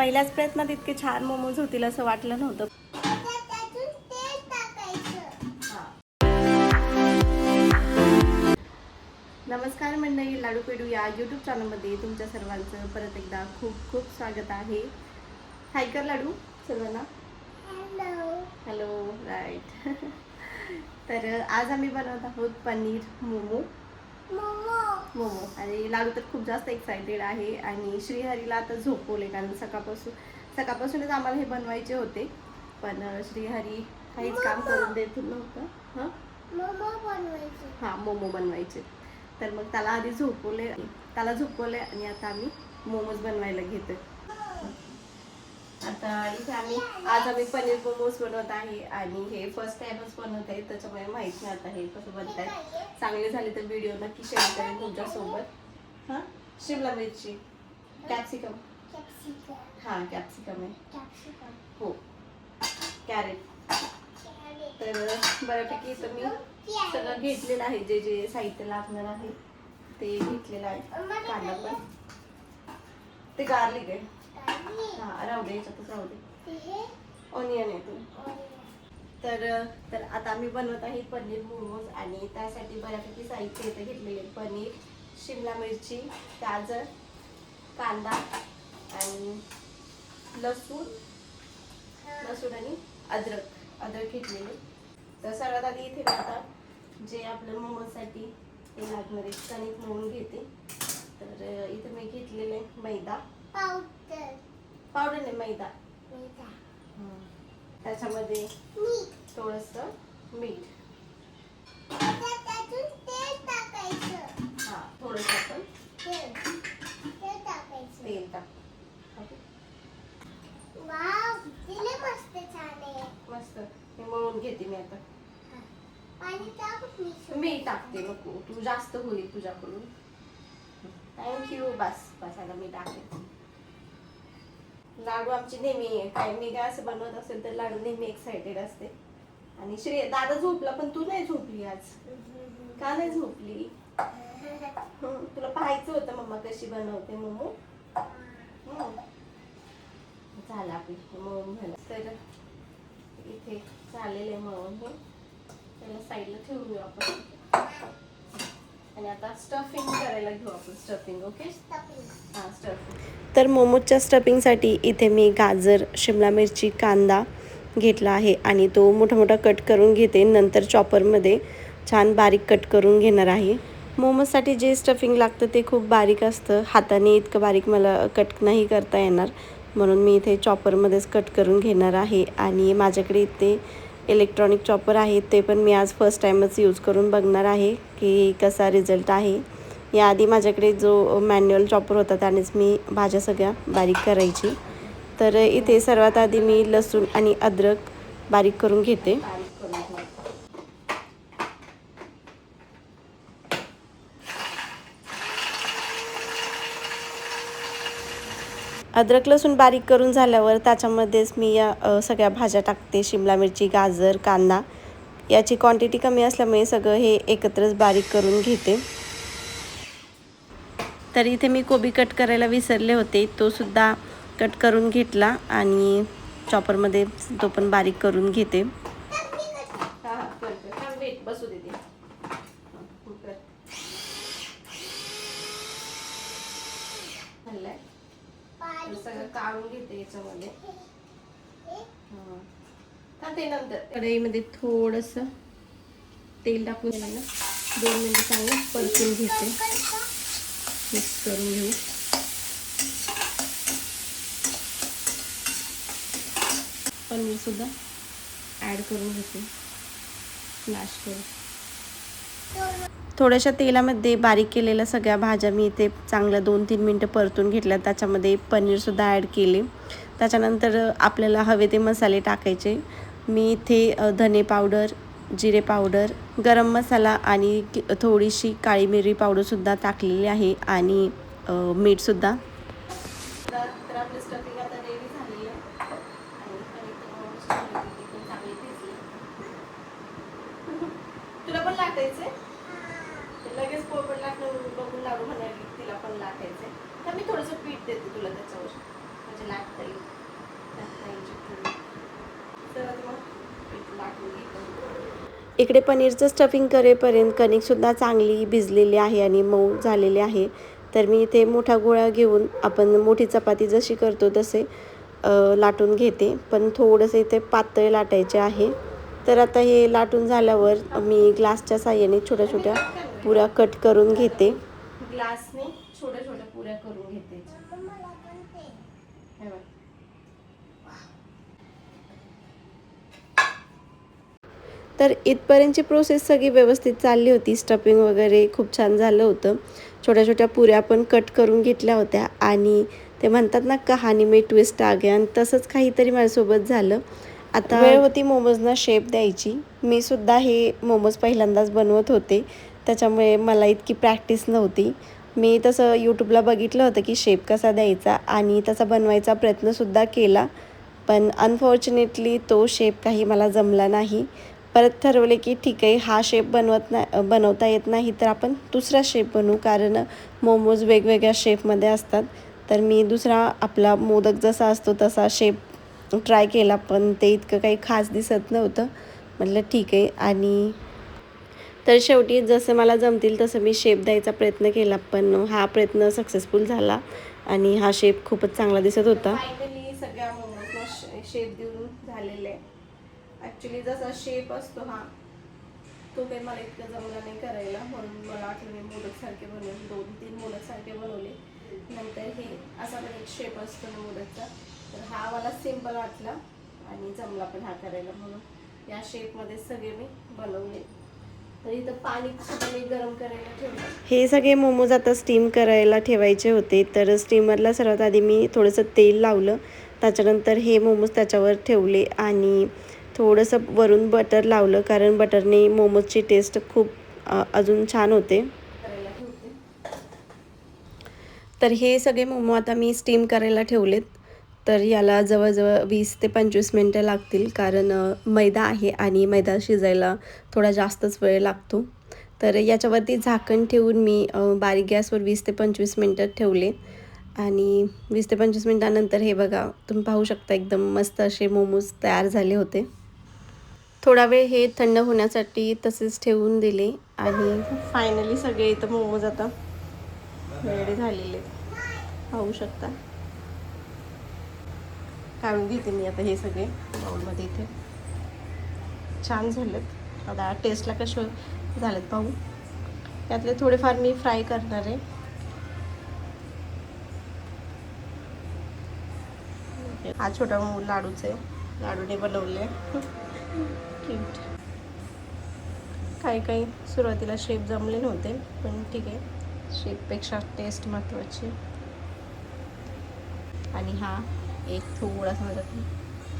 पहिल्याच प्रयत्नात इतके छान मोमोज होतील असं वाटलं नव्हतं. नमस्कार मंडळी, लाडू पेडू या यूट्यूब चॅनलमध्ये तुमच्या सर्वांचं परत एकदा खूप खूप स्वागत आहे. हाय कर लाडू सर्वांना. हॅलो. राईट. तर आज आम्ही बनवत आहोत पनीर मोमो आणि लाडू तर खूप जास्त एक्सायटेड आहे. आणि श्रीहरीला आता झोपवले, कारण सकाळपासूनच आम्हाला हे बनवायचे होते, पण श्रीहरी काहीच काम करून देत नव्हतं. मोमो बनवायचे. तर मग त्याला आधी झोपवले आणि आता आम्ही मोमोज बनवायला घेतोय. आता इथे आज आम्ही पनीर मोमोज बनवत आहे आणि हे फर्स्ट टाइमच बनवत आहे, त्याच्यामुळे माहित नाही आता हे कसं बनत आहे. चांगले झाले तर व्हिडिओ नक्की शेअर करेन तुमच्यासोबत. शिमला मिरची, कॅप्सिकम. कॅप्सिकम आहे. हो, कॅरेट. तर बऱ्यापैकी इथं मी सगळं घेतलेलं आहे, जे जे साहित्य लागणार आहे ते घेतलेलं आहे. कांदा पण, ते गार्लिक आहे. राहू दे, याच्यातच राहू दे. ऑनियन आहे ते. तर आता आम्ही बनवत आहे पनीर मोमोज आणि त्यासाठी बऱ्यापैकी साहित्य इथं घेतलेले. पनीर, शिमला मिरची, गाजर, कांदा आणि लसूण आणि अद्रक घेतलेले. तर सर्वात आधी इथे मी आता जे आपल्या मोमोजसाठी हे लागणार आहे कणिक मळून घेते. तर इथे मी घेतलेले मैदा पावडर नाही, मैदा. त्याच्यामध्ये थोडंसं मीठ, थोडंसं आपण तेल टाकू. मस्त हे मळून घेते मी आता. मी टाकते, नको तू जास्त होईल तुझ्याकडून. थँक्यू. बस आता मी टाकते. लाडू आमची नेहमी मी काय असं बनवत असेल तर लाडू नेहमी एक्सायटेड असते. आणि दादा झोपला, पण तू नाही झोपली आज. का नाही झोपली? तुला पाहायचं होतं मम्मा कशी बनवते मोमो. झालं आपली मळून झालं. तर इथे झालेलं आहे मळून. हे त्याला साईडला ठेवून घेऊ आपण आणि आता स्टफिंग करायला घेऊ आपण. स्टफिंग. ओके. स्टफिंग. तर मोमोजच्या स्टफिंगसाठी इथे मी गाजर, शिमला मिरची, कांदा घेतला आहे आणि तो मोठा कट करून घेते. नंतर चॉपरमध्ये छान बारीक कट करून घेणार आहे. मोमोजसाठी जे स्टफिंग लागतं ते खूप बारीक असतं, हाताने इतकं बारीक मला कट नाही करता येणार, म्हणून मी इथे चॉपरमध्येच कट करून घेणार आहे. आणि माझ्याकडे इथे इलेक्ट्रॉनिक चॉपर आहे, ते पण मी आज फर्स्ट टाईमच यूज करून बघणार आहे की कसा रिझल्ट आहे. याआधी माझ्याकडे जो मॅन्युअल चॉपर होता त्यानेच मी भाज्या सगळ्या बारीक करायची. तर इथे सर्वात आधी मी लसूण आणि अद्रक बारीक करून घेते. अद्रक लसूण बारीक करून झाल्यावर त्याच्यामध्येच मी या सगळ्या भाज्या टाकते. शिमला मिरची, गाजर, कांदा. याची क्वांटिटी कमी असल्यामुळे सगळं हे एकत्रच बारीक करून घेते. तर इथे मी कोबी कट करायला विसरले होते, तो सुद्धा कट करून घेतला आणि चॉपरमध्ये तो पण बारीक करून घेते. सगळं काढून घेते याच्यामध्ये. ते नंतर कढईमध्ये थोडंसं तेल टाकून 2 मिनिटं चांगलं परतून घेते. मिक्स करून घेऊ. पनीर सुद्धा ॲड करून घेते, स्मॅश करून. थोड्याशा तेलामध्ये बारीक केलेल्या सगळ्या भाज्या मी इथे चांगल्या 2-3 मिनटं परतून घेतल्या. त्याच्यामध्ये पनीरसुद्धा ॲड केले. त्याच्यानंतर आपल्याला हवे ते मसाले टाकायचे. मी इथे धने पावडर, जिरे पावडर, गरम मसाला आणि थोडीशी काळी मिरी पावडरसुद्धा टाकलेली आहे आणि मीठसुद्धा. तर आपली स्टफिंग आता रेडी झाली आहे. तुला पण लाटायचंय? लगेच पोळपट लागलं बघून लाडू म्हणाली तिला पण लाटायचंय. तर मी थोडंसं पीठ देते तुला त्याच्यावर, म्हणजे लाटता येईल. इकडे पनीरचं स्टफिंग करेपर्यंत कणिकसुद्धा चांगली भिजलेली आहे आणि मऊ झालेली आहे. तर मी इथे मोठा गोळा घेऊन आपण मोठी चपाती जशी करतो तसे लाटून घेते, पण थोडंसं इथे पातळ लाटायचे आहे. तर आता हे लाटून झाल्यावर मी ग्लासच्या साहाय्याने छोट्या छोट्या पुऱ्या कट करून घेते. ग्लासने छोट्या छोट्या पुऱ्या करून घेते. तर इथपर्यंतची प्रोसेस सगळी व्यवस्थित चालली होती. स्टफिंग वगैरे खूप छान झालं होतं. छोट्या छोट्या पुऱ्या पण कट करून घेतल्या होत्या आणि ते म्हणतात ना, कहाणी में ट्विस्ट आ गया, आणि तसंच काहीतरी माझ्यासोबत झालं. आता वेळ होती मोमोजना शेप द्यायची. मी सुद्धा हे मोमोज पहिल्यांदाच बनवत होते, त्याच्यामुळे मला इतकी प्रॅक्टिस नव्हती. मी तसं यूट्यूबला बघितलं होतं की शेप कसा द्यायचा आणि तसा बनवायचा प्रयत्नसुद्धा केला, पण अनफॉर्च्युनेटली तो शेप काही मला जमला नाही. परत ठरवले की ठीक आहे, हा शेप बनवता येत नाही तर आपण दुसरा शेप बनवू, कारण मोमोज वेगवेगळ्या शेपमध्ये असतात. तर मी दुसरा आपला मोदक जसा असतो तसा शेप ट्राय केला, पण ते इतकं काही खास दिसत नव्हतं. म्हटलं ठीक आहे, आणि तर शेवटी जसं मला जमतील तसं मी शेप द्यायचा प्रयत्न केला, पण हा प्रयत्न सक्सेसफुल झाला आणि हा शेप खूपच चांगला दिसत होता. फायनली सगळ्या मोमोजला शेप देऊन झालेले. ॲक्च्युली जसा शेप असतो हा, तो काही मला इतकं जमला नाही करायला, म्हणून मला वाटलं मी मोदकसारखे बनवून 2-3 मोदकसारखे बनवले. नंतर हे असा पण एक शेप असतो ना मोदकचा, तर हा मला सिम्पल वाटला आणि जमला पण हा करायला, म्हणून या शेपमध्ये सगळे मी बनवले. तर इथं पाणी मी गरम करायला ठेवलं. हे सगळे मोमोज आता स्टीम करायला ठेवायचे होते. तर स्टीमरला सर्वात आधी मी थोडंसं तेल लावलं, त्याच्यानंतर हे मोमोज त्याच्यावर ठेवले आणि थोडंसं वरून बटर लावलं, कारण बटरने मोमोजची टेस्ट खूप अजून छान होते. करायला ठेवते. तर हे सगळे मोमो आता मी स्टीम करायला ठेवलेत. तर याला जवळजवळ 20 ते 25 मिनटं लागतील, कारण मैदा आहे आणि मैदा शिजायला थोडा जास्तच वेळ लागतो. तर याच्यावरती झाकण ठेवून मी बारीक गॅसवर 20 ते 25 मिनटं ठेवले आणि 20 ते 25 मिनटानंतर हे बघा, तुम्ही पाहू शकता एकदम मस्त असे मोमोज तयार झाले होते. थोडा वेळ हे थंड होण्यासाठी तसेच ठेवून दिले आणि फायनली सगळे इथं मोमोज आता रेडी झालेले पाहू शकता. काढून घेते मी आता हे सगळे बाउलमध्ये. इथे छान झालेत. आता टेस्टला कसे झालेत पाहू. यातले थोडेफार मी फ्राय करणार आहे. हा छोटा लाडूचे लाडूने बनवले. क्यूट. काही सुरुवातीला शेप जमले नव्हते, पण ठीक आहे, शेपपेक्षा टेस्ट महत्त्वाची. आणि हा एक थोडासा माझा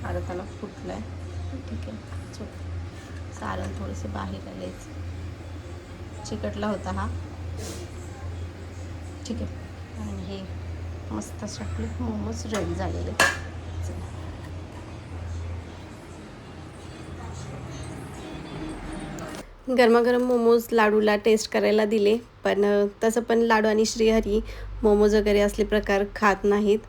काढताना फुटला आहे. ठीक आहे, सारण थोडंसं बाहेर आलेच, चिकटला होता हा. ठीक आहे, आणि हे मस्त असे आपले मोमोज रेडी झालेले. गरमागरम मोमोज लाडूला टेस्ट करायला दिले, पण तसं पण लाडू आणि श्रीहरी मोमोज वगैरे असले प्रकार खात नाहीत,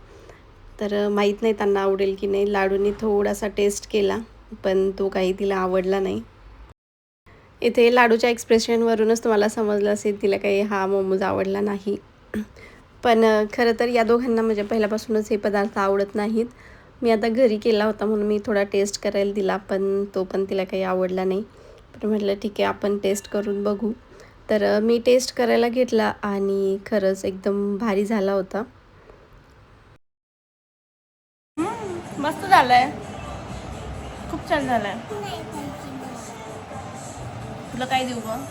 तर माहीत नाही त्यांना आवडेल की नाही. लाडूने थोडासा टेस्ट केला, पण तो काही तिला आवडला नाही. इथे लाडूच्या एक्सप्रेशनवरूनच तुम्हाला समजलं असेल तिला काही हा मोमोज आवडला नाही. पण खरं तर या दोघांना म्हणजे पहिल्यापासूनच हे पदार्थ आवडत नाहीत. मी आता घरी केला होता म्हणून मी थोडा टेस्ट करायला दिला, पण तो पण तिला काही आवडला नाही. पण म्हटलं ठीक आहे, आपण टेस्ट करून बघू. तर मी टेस्ट करायला घेतला आणि खरंच एकदम भारी झाला होता. मस्त झालंय, खूप छान झालंय. तुला काय देऊ गं?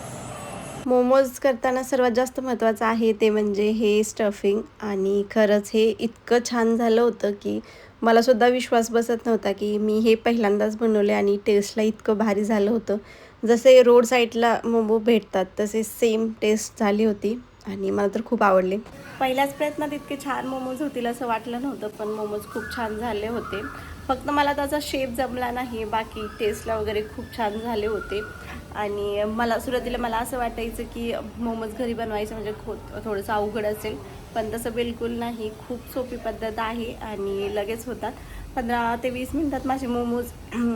मोमोज करताना सर्वात जास्त महत्त्वाचं आहे ते म्हणजे हे स्टफिंग, आणि खरंच हे इतकं छान झालं होतं की मलासुद्धा विश्वास बसत नव्हता की मी हे पहिल्यांदाच बनवले आणि टेस्टला इतकं भारी झालं होतं. जसे रोड साईडला मोमो भेटतात तसे सेम टेस्ट झाली होती आणि मला तर खूप आवडले. पहिल्याच प्रयत्नात इतके छान मोमोज होतील असं वाटलं नव्हतं, पण मोमोज खूप छान झाले होते. फक्त मला त्याचा शेप जमला नाही, बाकी टेस्टला वगैरे खूप छान झाले होते. आणि सुरुवातीला मला असं वाटायचं की मोमोज घरी बनवायचं म्हणजे थोडंसं अवघड असेल, पण तसं बिलकुल नाही. खूप सोपी पद्धत आहे आणि लगेच होतात. 15 ते 20 मिनटात माझे मोमोज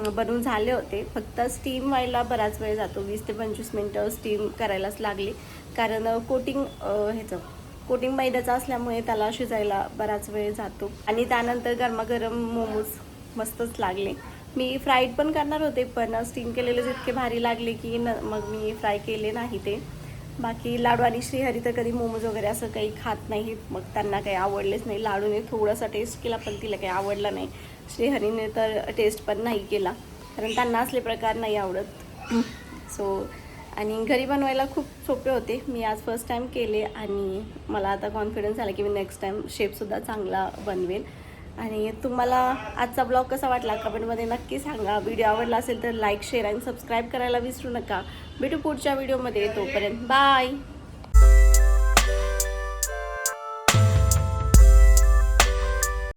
बनवून झाले होते. फक्त स्टीम व्हायला बराच वेळ जातो, 20 ते 25 मिनटं स्टीम करायलाच लागली, कारण कोटिंग मैद्याचं असल्यामुळे त्याला शिजायला बराच वेळ जातो. आणि त्यानंतर गरमागरम मोमोज मस्तच लागले. मी फ्राईड पण करणार होते, पण स्टीम केलेले इतके भारी लागले की मग मी फ्राय केले नाही ते. बाकी लाडू आणि श्रीहरी तर कधी मोमोज वगैरे असं काही खात नाही, मग त्यांना काही आवडलेच नाही. लाडूने थोडासा टेस्ट केला पण तिला काही आवडला नाही. श्रीहरीने तर टेस्ट पण नाही केला, कारण त्यांना असले प्रकार नाही आवडत. आणि घरी बनवायला खूप सोपे होते. मी आज फर्स्ट टाईम केले आणि मला आता कॉन्फिडन्स आला की मी नेक्स्ट टाईम शेपसुद्धा चांगला बनवेल. आणि तुम्हाला आजचा ब्लॉग कसा वाटला कमेंटमध्ये नक्की सांगा. व्हिडिओ आवडला असेल तर लाईक, शेअर आणि सबस्क्राईब करायला विसरू नका. भेटू पुढच्या व्हिडिओमध्ये. तोपर्यंत बाय.